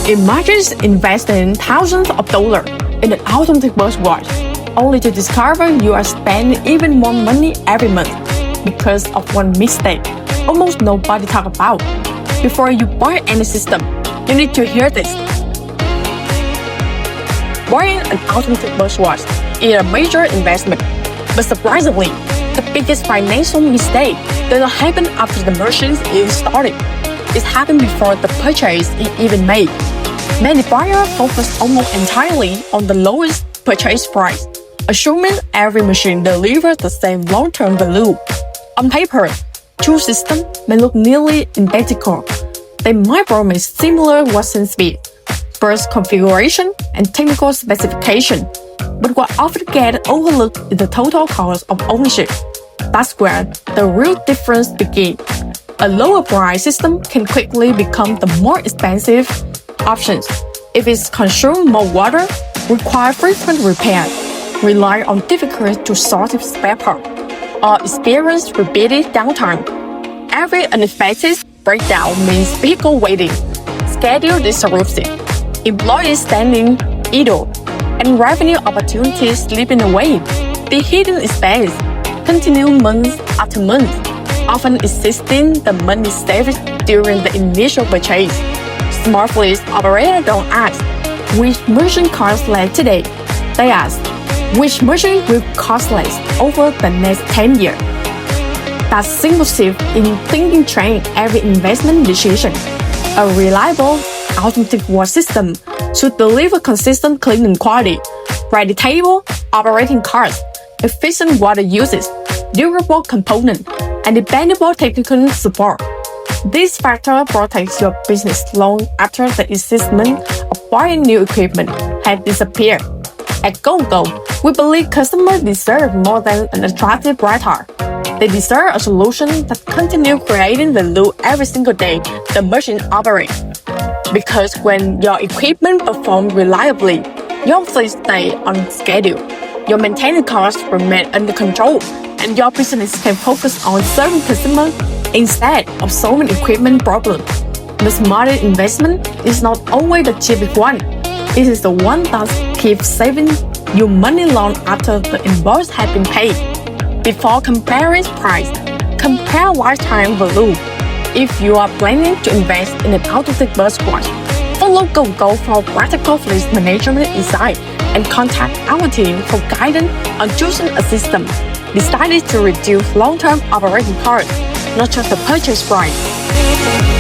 Imagine investing thousands of dollars in an automatic bus watch, only to discover you are spending even more money every month because of one mistake almost nobody talks about. Before you buy any system, you need to hear this. Buying an automatic bus watch is a major investment, but surprisingly, the biggest financial mistake does not happen after the machine is started. It happened before the purchase is even made. Many buyers focus almost entirely on the lowest purchase price, assuming every machine delivers the same long-term value. On paper, two systems may look nearly identical. They might promise similar working speed, burst configuration, and technical specification. But what often gets overlooked is the total cost of ownership. That's where the real difference begins. A lower price system can quickly become the more expensive option if it consumes more water, requires frequent repair, rely on difficult to source spare parts, or experience repeated downtime. Every unexpected breakdown means vehicle waiting, schedule disruption, employees standing idle, and revenue opportunities slipping away. The hidden expense continue month after month, often exceeding the money saved during the initial purchase. Smart fleet operators don't ask, which machine costs less today? They ask, which machine will cost less over the next 10 years? That simple shift in thinking trains every investment decision. A reliable automatic wash system should deliver consistent cleaning quality, predictable operating costs, efficient water uses, durable components, and dependable technical support. This factor protects your business long after the excitement of buying new equipment has disappeared. At Go&Go, we believe customers deserve more than an attractive bright car. They deserve a solution that continues creating value every single day the machine operates. Because when your equipment performs reliably, your fleet stays on schedule, your maintenance costs remain under control, and your business can focus on serving customers instead of solving equipment problems. The smartest investment is not always the cheapest one. It is the one that keeps saving you money long after the invoice has been paid. Before comparing price, compare lifetime value. If you are planning to invest in an automatic bus watch, follow Go&Go for practical fleet management insight and contact our team for guidance on choosing a system decided to reduce long-term operating costs, not just the purchase price.